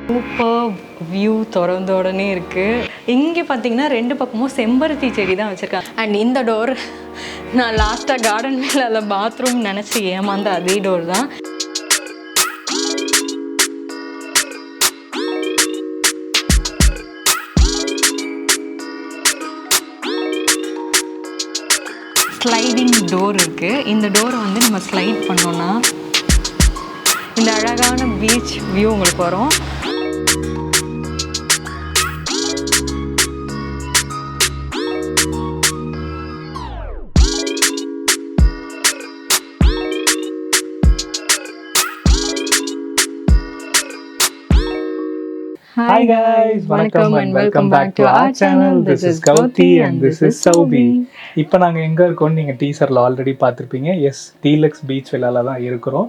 Super view திறந்த உடனே இருக்குது. இங்கே பார்த்தீங்கன்னா 2 பக்கமும் செம்பருத்தி செடி தான் வச்சுருக்காங்க. அண்ட் இந்த டோர் நான் லாஸ்ட்டாக கார்டன் மேலே அதில் பாத்ரூம் நினச்சி ஏமாந்த அதே டோர் தான். ஸ்லைடிங் டோர் இருக்குது. இந்த டோரை வந்து நம்ம ஸ்லைட் பண்ணோன்னா இந்த அழகான பீச் வியூ உங்களுக்கு வரும். Hi guys, welcome and welcome back to our channel. This is Gowti and this is Sowbi. இப்போ நாங்கள் எங்கே இருக்கோம்னு நீங்கள் டீசரில் ஆல்ரெடி பார்த்துருப்பீங்க. எஸ், டீலக்ஸ் பீச் வில்லால தான் இருக்கிறோம்.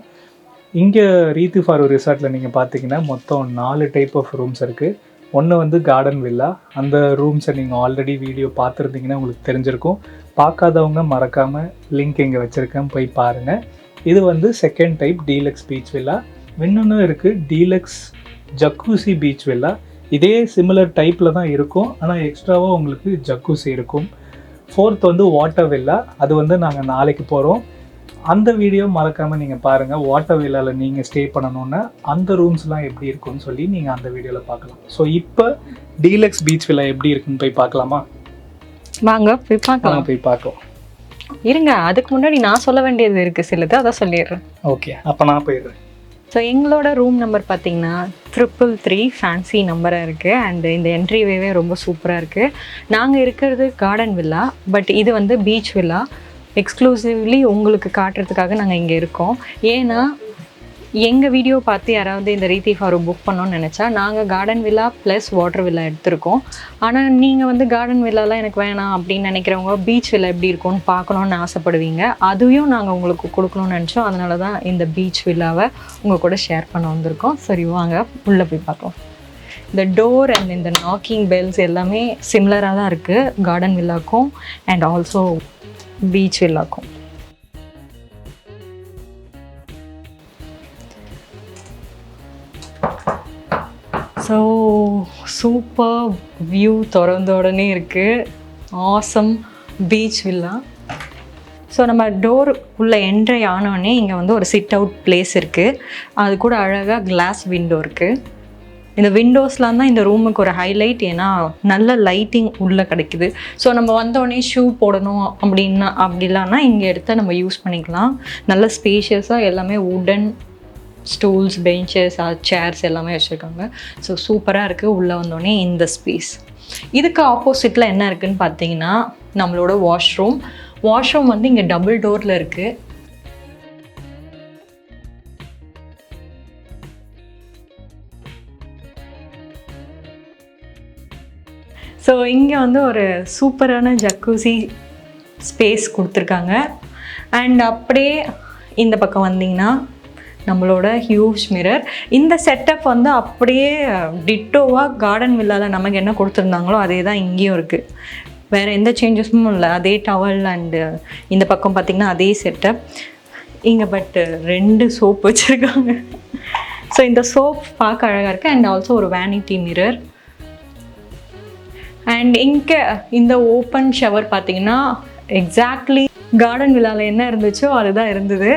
இங்கே ரீத்து ஃபாரூ ரிசார்ட்டில் நீங்கள் பார்த்தீங்கன்னா மொத்தம் 4 டைப் ஆஃப் ரூம்ஸ் இருக்குது. ஒன்று வந்து கார்டன் வில்லா. அந்த ரூம்ஸை நீங்கள் ஆல்ரெடி வீடியோ பார்த்துருந்தீங்கன்னா உங்களுக்கு தெரிஞ்சிருக்கும். பார்க்காதவங்க மறக்காமல் லிங்க் இங்கே வச்சுருக்கேன், போய் பாருங்கள். இது வந்து second type deluxe beach villa. இன்னொன்று இருக்குது டீலக்ஸ் ஜக்கூசி பீச் வில்லா. இதே சிமிலர் டைப்பில் தான் இருக்கும், ஆனால் எக்ஸ்ட்ராவாக உங்களுக்கு ஜக்கூசி இருக்கும். ஃபோர்த் வந்து வாட்டர் வில்லா. அது வந்து நாங்கள் நாளைக்கு போகிறோம். அந்த வீடியோ மறக்காமல் நீங்கள் பாருங்கள். வாட்டர் வில்லாவில் நீங்கள் ஸ்டே பண்ணணுன்னா அந்த ரூம்ஸ்லாம் எப்படி இருக்குன்னு சொல்லி நீங்கள் அந்த வீடியோவில் பார்க்கலாம். ஸோ இப்போ டீலக்ஸ் பீச் வில்லா எப்படி இருக்குன்னு போய் பார்க்கலாமா? வாங்க போய் பார்க்கலாம். போய் பார்க்கலாம். இருங்க, அதுக்கு முன்னாடி நான் சொல்ல வேண்டியது இருக்குது சிலது, அதான் சொல்லிடுறேன். ஓகே, அப்போ நான் போயிடுறேன். ஸோ எங்களோட ரூம் நம்பர் பார்த்தீங்கன்னா 333 ஃபேன்சி நம்பராக இருக்குது. அண்ட் இந்த என்ட்ரிவேவே ரொம்ப சூப்பராக இருக்குது. நாங்கள் இருக்கிறது கார்டன் வில்லா, பட் இது வந்து பீச் வில்லா. எக்ஸ்க்ளூசிவ்லி உங்களுக்கு காட்டுறதுக்காக நாங்கள் இங்கே இருக்கோம். ஏன்னா எங்கள் வீடியோ பார்த்து யாராவது இந்த ரீத்தி ஃபாரூ புக் பண்ணோன்னு நினச்சா நாங்கள் garden villa plus water villa எடுத்திருக்கோம். ஆனால் நீங்கள் வந்து கார்டன் வில்லாலாம் எனக்கு வேணாம் அப்படின்னு நினைக்கிறவங்க பீச் வில்லா எப்படி இருக்கும்னு பார்க்கணுன்னு ஆசைப்படுவீங்க. அதையும் நாங்கள் உங்களுக்கு கொடுக்கணும்னு நினச்சோம். அதனால தான் இந்த பீச் வில்லாவை உங்கள் கூட ஷேர் பண்ண வந்திருக்கோம். சரி வாங்க உள்ளே போய் பார்க்கலாம். இந்த டோர் அண்ட் இந்த நாக்கிங் பெல்ஸ் எல்லாமே சிமிலராக தான் இருக்குது கார்டன் வில்லாக்கும் அண்ட் ஆல்சோ பீச் வில்லாக்கும். ஸோ சூப்பர் வியூ திறந்த உடனே இருக்குது. Awesome beach villa. ஸோ நம்ம டோர் உள்ள என்ட்ரி ஆனோடனே இங்கே வந்து ஒரு சிட் அவுட் பிளேஸ் இருக்குது. அது கூட அழகாக கிளாஸ் விண்டோ இருக்குது. இந்த விண்டோஸ்லாம் தான் இந்த ரூமுக்கு ஒரு ஹைலைட். ஏன்னா நல்ல லைட்டிங் உள்ளே கிடைக்குது. ஸோ நம்ம வந்தோடனே ஷூ போடணும் அப்படிலான்னா இங்கே எடுத்து நம்ம யூஸ் பண்ணிக்கலாம். நல்ல ஸ்பேஷியஸாக எல்லாமே வுடன் ஸ்டூல்ஸ், பெஞ்சஸ், சேர்ஸ் எல்லாமே வச்சுருக்காங்க. ஸோ சூப்பராக இருக்குது. உள்ளே வந்தோடனே இந்த ஸ்பேஸ். இதுக்கு ஆப்போசிட்டில் என்ன இருக்குதுன்னு பார்த்தீங்கன்னா நம்மளோட வாஷ்ரூம். வாஷ்ரூம் வந்து இங்கே டபுள் டோரில் இருக்குது. ஸோ இங்கே வந்து ஒரு சூப்பரான ஜக்கூசி ஸ்பேஸ் கொடுத்துருக்காங்க. அண்ட் அப்படியே இந்த பக்கம் வந்தீங்கன்னா நம்மளோட ஹியூஜ் மிரர். இந்த செட்டப் வந்து அப்படியே டிட்டோவாக கார்டன் வில்லாவில் நமக்கு என்ன கொடுத்துருந்தாங்களோ அதே தான் இங்கேயும் இருக்குது. வேறு எந்த சேஞ்சஸும் இல்லை. அதே டவல் அண்டு இந்த பக்கம் பார்த்திங்கன்னா அதே செட்டப் இங்கே. பட்டு 2 சோப் வச்சுருக்காங்க. ஸோ இந்த சோப் பார்க்க அழகாக இருக்குது. அண்ட் ஆல்சோ ஒரு வேனிட்டி மிரர். அண்ட் இங்கே இந்த ஓப்பன் ஷவர் பார்த்திங்கன்னா எக்ஸாக்ட்லி கார்டன் வில்லாவில் என்ன இருந்துச்சோ அதுதான் இருந்தது.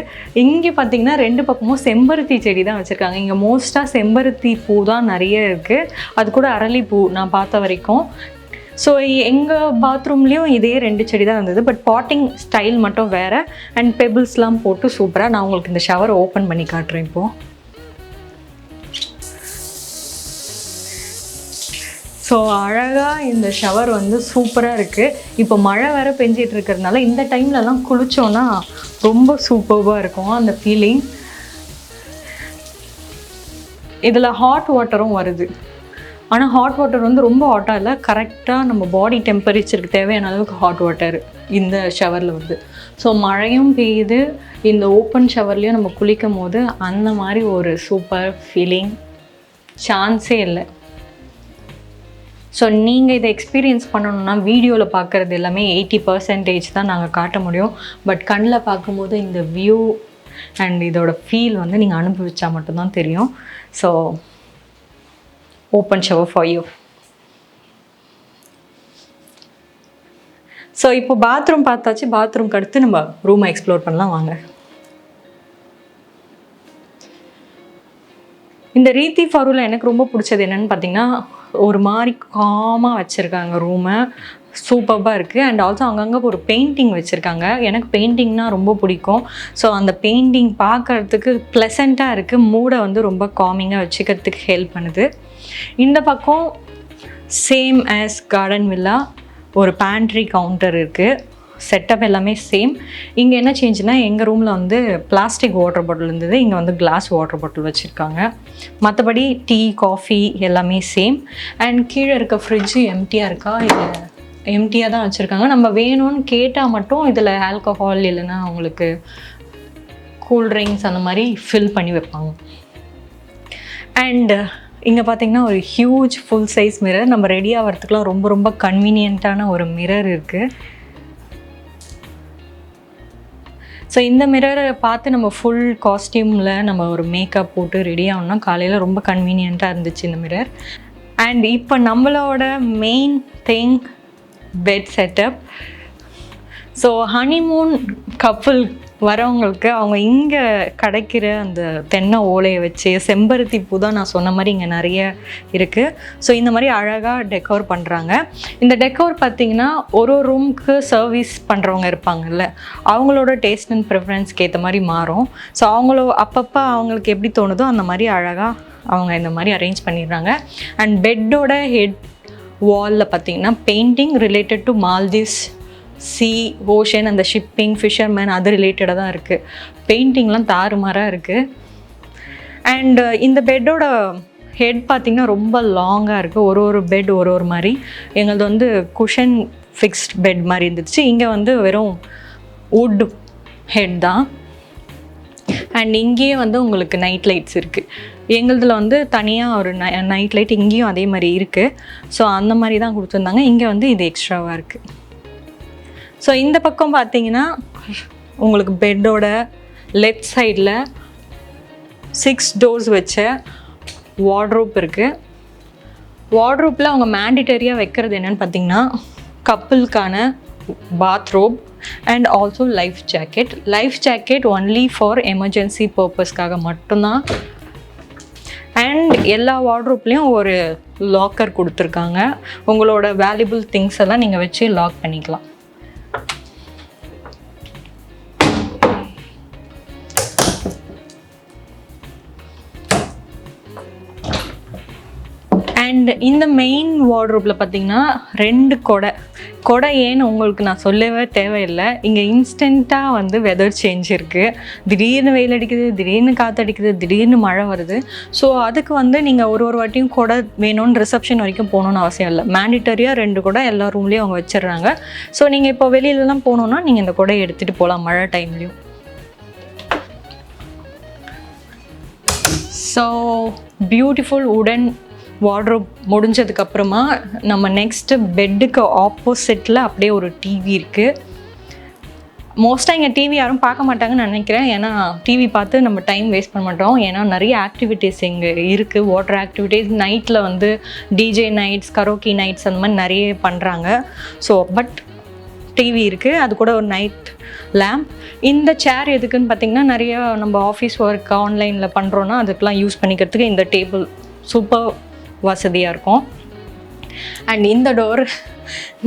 இங்கே பார்த்தீங்கன்னா 2 பக்கமும் செம்பருத்தி செடி தான் வச்சுருக்காங்க. இங்கே மோஸ்ட்டாக செம்பருத்தி பூ தான் நிறைய இருக்குது. அது கூட அரளிப்பூ நான் பார்த்த வரைக்கும். ஸோ எங்கள் பாத்ரூம்லேயும் இதே 2 செடி தான் இருந்தது. பட் பாட்டிங் ஸ்டைல் மட்டும் வேறு. அண்ட் பெபிள்ஸ்லாம் போட்டு சூப்பராக. நான் உங்களுக்கு இந்த ஷவர் ஓப்பன் பண்ணி காட்டுறேன் இப்போது. ஸோ அழகாக இந்த ஷவர் வந்து சூப்பராக இருக்குது. இப்போ மழை வேறு பெஞ்சிட்டு இருக்கிறதுனால இந்த டைம்லலாம் குளித்தோன்னா ரொம்ப சூப்பராக இருக்கும் அந்த ஃபீலிங். இதில் ஹாட் வாட்டரும் வருது. ஆனால் ஹாட் வாட்டர் வந்து ரொம்ப ஹாட்டாக இல்லை, கரெக்டாக நம்ம பாடி டெம்பரேச்சருக்கு தேவையான அளவுக்கு ஹாட் வாட்டர் இந்த ஷவரில் வருது. ஸோ மழையும் பெய்யுது, இந்த ஓப்பன் ஷவர்லேயும் நம்ம குளிக்கும் போது அந்த மாதிரி ஒரு சூப்பர் ஃபீலிங் சான்ஸே இல்லை. ஸோ நீங்கள் இதை எக்ஸ்பீரியன்ஸ் பண்ணணுன்னா வீடியோவில் பார்க்குறது எல்லாமே 80% தான் நாங்கள் காட்ட முடியும். பட் கண்ணில் பார்க்கும்போது இந்த வியூ அண்ட் இதோட ஃபீல் வந்து நீங்கள் அனுபவிச்சா மட்டும்தான் தெரியும். So open shower for you. So இப்போ பாத்ரூம் பார்த்தாச்சு. பாத்ரூம்க்கு அடுத்து நம்ம ரூமை எக்ஸ்ப்ளோர் பண்ணலாம் வாங்க. இந்த ரீத்தி ஃபாரூவில் எனக்கு ரொம்ப பிடிச்சது என்னென்னு பார்த்தீங்கன்னா, ஒரு மாதிரி காமாக வச்சுருக்காங்க ரூமை. சூப்பராக இருக்குது. அண்ட் ஆல்சோ அங்கங்கே ஒரு பெயிண்டிங் வச்சுருக்காங்க. எனக்கு பெயிண்டிங்னால் ரொம்ப பிடிக்கும். ஸோ அந்த பெயிண்டிங் பார்க்குறதுக்கு ப்ளசண்ட்டாக இருக்குது. மூடை வந்து ரொம்ப காமிங்காக வச்சுக்கிறதுக்கு ஹெல்ப் பண்ணுது. இந்த பக்கம் சேம் ஆஸ் கார்டன் வில்லா, ஒரு பேண்ட்ரி கவுண்டர் இருக்குது. செட்டப் எல்லாமே சேம். இங்கே என்ன சேஞ்சுனா, எங்கள் ரூமில் வந்து பிளாஸ்டிக் வாட்டர் பாட்டில் இருந்தது, இங்கே வந்து கிளாஸ் வாட்டர் பாட்டில் வச்சுருக்காங்க. மற்றபடி டீ, காஃபி எல்லாமே சேம். அண்ட் கீழே இருக்க ஃப்ரிட்ஜு எம்டியாக இருக்கா, இல்லை எம்டியாக தான் வச்சுருக்காங்க. நம்ம வேணும்னு கேட்டால் மட்டும் இதில் ஆல்கஹால் இல்லைன்னா அவங்களுக்கு கூல்ட்ரிங்க்ஸ் அந்த மாதிரி ஃபில் பண்ணி வைப்பாங்க. அண்டு இங்கே பார்த்திங்கன்னா ஒரு ஹியூஜ் ஃபுல் சைஸ் மிரர். நம்ம ரெடி ஆகிறதுக்குலாம் ரொம்ப ரொம்ப கன்வீனியண்ட்டான ஒரு மிரர் இருக்குது. ஸோ இந்த மிரரை பார்த்து நம்ம ஃபுல் காஸ்டியூமில் நம்ம ஒரு மேக்கப் போட்டு ரெடி ஆகணும்னா காலையில் ரொம்ப கன்வீனியண்ட்டாக இருந்துச்சு இந்த மிரர். அண்ட் இப்போ நம்மளோட main thing, bed setup. So honeymoon couple வரவங்களுக்கு அவங்க இங்கே கிடைக்கிற அந்த தென்னை ஓலையை வச்சு, செம்பருத்தி பூ தான் நான் சொன்ன மாதிரி இங்கே நிறைய இருக்குது. ஸோ இந்த மாதிரி அழகாக டெக்கோர் பண்ணுறாங்க. இந்த டெக்கோர் பார்த்திங்கன்னா ஒரு ரூமுக்கு சர்வீஸ் பண்ணுறவங்க இருப்பாங்கல்ல, அவங்களோட டேஸ்ட் அண்ட் ப்ரிஃபரன்ஸ்க்கு ஏற்ற மாதிரி மாறும். ஸோ அப்பப்போ அவங்களுக்கு எப்படி தோணுதோ அந்த மாதிரி அழகாக அவங்க இந்த மாதிரி அரேஞ்ச் பண்ணிடுறாங்க. அண்ட் பெட்டோட ஹெட் வாலில் பார்த்திங்கன்னா painting related to Maldives, C, ocean, அந்த ஷிப்பிங், ஃபிஷர்மேன் அது ரிலேட்டடாக தான் இருக்குது. பெயிண்டிங்லாம் தாறுமாறாக இருக்குது. அண்ட் இந்த பெட்டோட ஹெட் பார்த்திங்கன்னா ரொம்ப லாங்காக இருக்குது. ஒரு பெட் ஒரு மாதிரி. எங்களது வந்து குஷன் ஃபிக்ஸ்ட் பெட் மாதிரி இருந்துச்சு. இங்கே வந்து வெறும் வுட் ஹெட் தான். அண்ட் இங்கேயே வந்து உங்களுக்கு நைட் லைட்ஸ் இருக்குது. எங்களதில் வந்து தனியாக ஒரு நைட் லைட் இங்கேயும் அதே மாதிரி இருக்குது. ஸோ அந்த மாதிரி தான் கொடுத்துருந்தாங்க. இங்கே வந்து இது எக்ஸ்ட்ராவாக இருக்குது. ஸோ இந்த பக்கம் பார்த்தீங்கன்னா உங்களுக்கு பெட்டோட லெஃப்ட் சைடில் 6 டோர்ஸ் வச்ச வார்ட்ரோப் இருக்குது. வார்ட்ரோப்பில் அவங்க மேண்டிட்டரியாக வைக்கிறது என்னென்னு பார்த்தீங்கன்னா, கப்புளுக்கான bathrobe and also life jacket. Life jacket only for emergency பர்பஸ்க்காக மட்டும்தான். அண்ட் எல்லா வார்ட்ரோப்லேயும் ஒரு லாக்கர் கொடுத்துருக்காங்க. உங்களோட வேல்யூபிள் திங்ஸ் எல்லாம் நீங்கள் வச்சு லாக் பண்ணிக்கலாம். அண்ட் இந்த மெயின் வார்ட்ரோப்பில் பார்த்தீங்கன்னா 2 கொடை ஏன்னு உங்களுக்கு நான் சொல்லவே தேவையில்லை. இங்கே இன்ஸ்டண்ட்டாக வந்து வெதர் சேஞ்ச் இருக்குது. திடீர்னு வெயில் அடிக்குது, திடீர்னு காற்றடிக்குது, திடீர்னு மழை வருது. ஸோ அதுக்கு வந்து நீங்கள் ஒரு வாட்டியும் கொடை வேணும்னு ரிசப்ஷன் வரைக்கும் போகணுன்னு அவசியம் இல்லை. மேண்டிட்டரியாக 2 கொடை எல்லா ரூம்லேயும் அவங்க வச்சிடுறாங்க. ஸோ நீங்கள் இப்போ வெளியிலலாம் போகணுன்னா நீங்கள் இந்த கொடையை எடுத்துகிட்டு போகலாம் மழை டைம்லேயும். ஸோ பியூட்டிஃபுல் உடன் வார்ட்ரோப் முடிஞ்சதுக்கப்புறமா நம்ம நெக்ஸ்ட்டு பெட்டுக்கு ஆப்போசிட்டில் அப்படியே ஒரு டிவி இருக்குது. மோஸ்ட்டாக இங்கே டிவி யாரும் பார்க்க மாட்டாங்கன்னு நினைக்கிறேன். ஏன்னா டிவி பார்த்து நம்ம டைம் வேஸ்ட் பண்ண மாட்டோம். ஏன்னா நிறைய ஆக்டிவிட்டீஸ் இங்கே இருக்குது. வாட்டர் ஆக்டிவிட்டீஸ், நைட்டில் வந்து டிஜே நைட்ஸ், கரோக்கி நைட்ஸ் அந்த மாதிரி நிறைய பண்ணுறாங்க. ஸோ பட் டிவி இருக்குது, அது கூட ஒரு நைட் லேம்ப். இந்த சேர் எதுக்குன்னு பார்த்திங்கன்னா, நிறைய நம்ம ஆஃபீஸ் ஒர்க் ஆன்லைனில் பண்ணுறோன்னா அதுக்கெலாம் யூஸ் பண்ணிக்கிறதுக்கு இந்த டேபிள் சூப்பர் வசதியாக இருக்கும். அண்ட் இந்த டோர்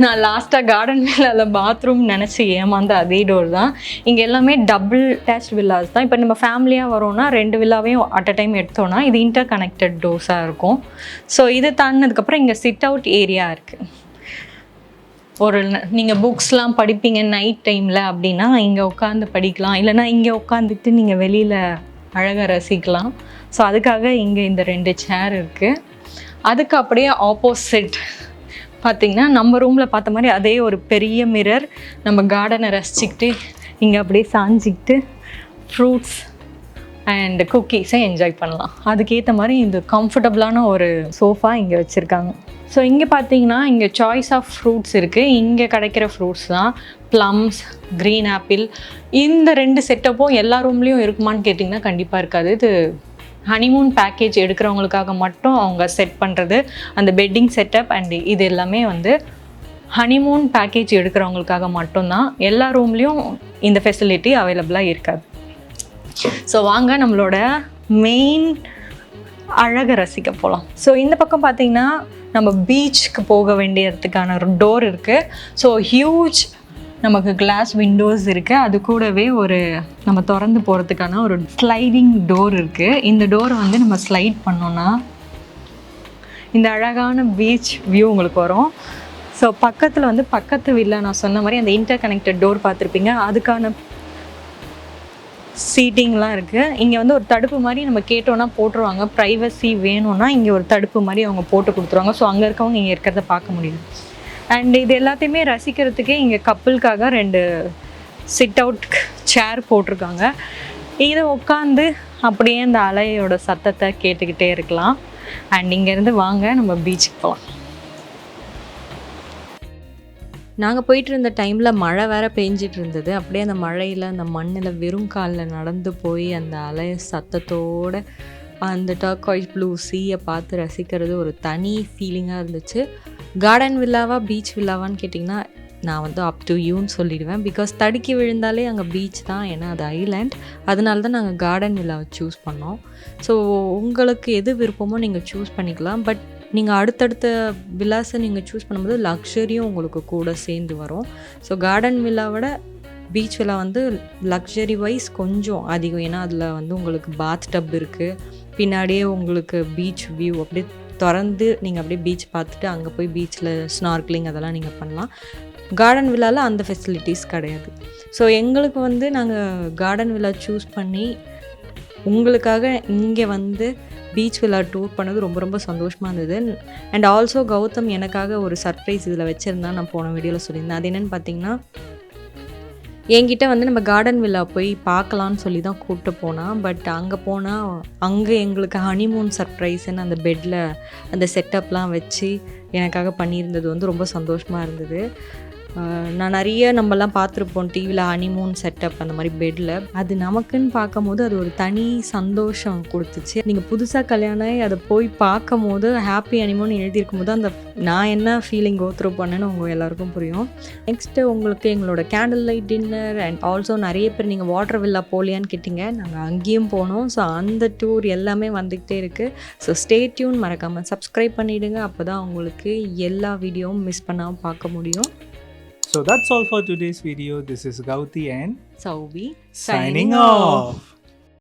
நான் லாஸ்ட்டாக கார்டன் வில்லாவில் பாத்ரூம் நினச்சி ஏமாந்த அதே டோர் தான். இங்கே எல்லாமே டபுள் அட்டாச்ட் வில்லாஸ் தான். இப்போ நம்ம ஃபேமிலியாக வரோன்னா 2 வில்லாவையும் அட் அ டைம் எடுத்தோன்னா இது இன்டர் கனெக்டட் டோர்ஸாக இருக்கும். ஸோ இது தாண்டினதுக்கப்புறம் இங்கே சிட் அவுட் ஏரியா இருக்குது. ஒரு நீங்கள் புக்ஸ்லாம் படிப்பீங்க நைட் டைமில் அப்படின்னா இங்கே உட்காந்து படிக்கலாம். இல்லைனா இங்கே உட்காந்துட்டு நீங்கள் வெளியில் அழகாக ரசிக்கலாம். ஸோ அதுக்காக இங்கே இந்த 2 சேர் இருக்குது. அதுக்கு அப்படியே ஆப்போசிட் பார்த்திங்கன்னா நம்ம ரூமில் பார்த்த மாதிரி அதே ஒரு பெரிய மிரர். நம்ம கார்டனை ரசிச்சுக்கிட்டு இங்கே அப்படியே சாஞ்சிக்கிட்டு ஃப்ரூட்ஸ் அண்ட் குக்கீஸை என்ஜாய் பண்ணலாம். அதுக்கேற்ற மாதிரி இந்த கம்ஃபர்டபுளான ஒரு சோஃபா இங்கே வச்சுருக்காங்க. ஸோ இங்கே பார்த்தீங்கன்னா இங்கே சாய்ஸ் ஆஃப் ஃப்ரூட்ஸ் இருக்குது. இங்கே கிடைக்கிற ஃப்ரூட்ஸ் தான் ப்ளம்ஸ், க்ரீன் ஆப்பிள். இந்த 2 செட்டப்பும் எல்லா ரூம்லேயும் இருக்குமான்னு கேட்டிங்கன்னா கண்டிப்பாக இருக்காது. இது ஹனிமூன் பேக்கேஜ் எடுக்கிறவங்களுக்காக மட்டும் அவங்க செட் பண்ணுறது அந்த பெட்டிங் செட்டப் அண்ட் இது எல்லாமே வந்து ஹனிமூன் பேக்கேஜ் எடுக்கிறவங்களுக்காக மட்டும்தான். எல்லா ரூம்லேயும் இந்த ஃபெசிலிட்டி அவைலபிளாக இருக்காது. ஸோ வாங்க நம்மளோட மெயின் அழகை ரசிக்க போகலாம். ஸோ இந்த பக்கம் பார்த்திங்கன்னா நம்ம பீச்சுக்கு போக வேண்டியதுக்கான ஒரு டோர் இருக்குது. ஸோ ஹியூஜ் நமக்கு கிளாஸ் விண்டோஸ் இருக்குது. அது கூடவே ஒரு நம்ம திறந்து போகிறதுக்கான ஒரு ஸ்லைடிங் டோர் இருக்குது. இந்த டோரை வந்து நம்ம ஸ்லைட் பண்ணோன்னா இந்த அழகான பீச் வியூ உங்களுக்கு வரும். ஸோ பக்கத்தில் வந்து பக்கத்து வில்லா நான் சொன்ன மாதிரி அந்த இன்டர் கனெக்டட் டோர் பார்த்துருப்பீங்க. அதுக்கான சீட்டிங்லாம் இருக்குது. இங்கே வந்து ஒரு தடுப்பு மாதிரி நம்ம கேட்டோன்னா போட்டுருவாங்க. ப்ரைவசி வேணும்னா இங்கே ஒரு தடுப்பு மாதிரி அவங்க போட்டு கொடுத்துருவாங்க. ஸோ அங்கே இருக்கவங்க இங்கே இருக்கிறத பார்க்க முடியும். அண்ட் இது எல்லாத்தையுமே ரசிக்கிறதுக்கே இங்கே கப்புளுக்காக 2 சிட் அவுட் சேர் போட்டிருக்காங்க. இதை உட்காந்து அப்படியே இந்த அலையோட சத்தத்தை கேட்டுக்கிட்டே இருக்கலாம். அண்ட் இங்கேருந்து வாங்க நம்ம பீச்சுக்கு போகலாம். நாங்கள் போயிட்டு இருந்த டைமில் மழை வேறு பெஞ்சிட்டு இருந்தது. அப்படியே அந்த மழையில் அந்த மண்ணில் வெறும் காலில் நடந்து போய் அந்த அலை சத்தத்தோடு அந்த டர்காய்ஸ் ப்ளூ சீயை பார்த்து ரசிக்கிறது ஒரு தனி ஃபீலிங்காக இருந்துச்சு. கார்டன் வில்லாவா பீச் வில்லாவான்னு கேட்டிங்கன்னா நான் வந்து அப் டு யூன்னு சொல்லிடுவேன். பிகாஸ் தடுக்கி விழுந்தாலே அங்கே பீச் தான், ஏன்னா அது ஐலேண்ட். அதனால தான் நாங்கள் கார்டன் வில்லாவை சூஸ் பண்ணோம். ஸோ உங்களுக்கு எது விருப்பமோ நீங்கள் சூஸ் பண்ணிக்கலாம். பட் நீங்கள் அடுத்தடுத்த வில்லாஸை நீங்கள் சூஸ் பண்ணும்போது லக்ஸரியும் உங்களுக்கு கூட சேர்ந்து வரும். ஸோ கார்டன் வில்லாவோட பீச் வில்லா வந்து லக்ஸரி வைஸ் கொஞ்சம் அதிகம். ஏன்னா அதில் வந்து உங்களுக்கு பாத் டப் இருக்குது, பின்னாடியே உங்களுக்கு பீச் வியூ அப்படியே திறந்து நீங்கள் அப்படியே பீச் பார்த்துட்டு அங்கே போய் பீச்சில் ஸ்னார்க்லிங் அதெல்லாம் நீங்கள் பண்ணலாம். கார்டன் வில்லாவில் அந்த ஃபெசிலிட்டிஸ் கிடையாது. ஸோ எங்களுக்கு வந்து நாங்கள் கார்டன் வில்லா சூஸ் பண்ணி உங்களுக்காக இங்கே வந்து பீச் வில்லா டூர் பண்ணது ரொம்ப ரொம்ப சந்தோஷமாக இருந்தது. அண்ட் ஆல்சோ கௌதம் எனக்காக ஒரு சர்ப்ரைஸ் இதில் வச்சுருந்தா, நான் போன வீடியோவில் சொல்லியிருந்தேன். அது என்னென்னு பார்த்தீங்கன்னா, என்கிட்ட வந்து நம்ம கார்டன் வில்லா போய் பார்க்கலான்னு சொல்லி தான் கூப்பிட்டு போனான். பட் அங்கே போனால் அங்கே எங்களுக்கு ஹனிமூன் சர்ப்ரைஸ்ன்னு அந்த பெட்டில் அந்த செட்டப்லாம் வச்சு எனக்காக பண்ணியிருந்தது வந்து ரொம்ப சந்தோஷமாக இருந்தது. நான் நிறைய நம்மலாம் பார்த்துருப்போம் டிவியில் ஹனிமூன் செட்டப் அந்த மாதிரி பெட்டில். அது நமக்குன்னு பார்க்கும்போது அது ஒரு தனி சந்தோஷம் கொடுத்துச்சு. நீங்கள் புதுசாக கல்யாணம் அதை போய் பார்க்கும் போது ஹாப்பி ஹனிமூன் எழுதியிருக்கும் போது அந்த நான் என்ன ஃபீலிங் கோத்ரூ பண்ணேன்னு உங்கள் எல்லாருக்கும் புரியும். நெக்ஸ்ட்டு உங்களுக்கு எங்களோட candle light dinner and also நிறைய பேர் நீங்கள் வாட்டர் வில்லா போகலையான்னு கேட்டிங்க. நாங்கள் அங்கேயும் போனோம். ஸோ அந்த டூர் எல்லாமே வந்துக்கிட்டே இருக்குது. ஸோ ஸ்டே டியூன், மறக்காமல் சப்ஸ்கிரைப் பண்ணிவிடுங்க. அப்போ தான் உங்களுக்கு எல்லா வீடியோவும் மிஸ் பண்ணாமல் பார்க்க முடியும். So that's all for today's video. This is Gowti and Sowbi signing off.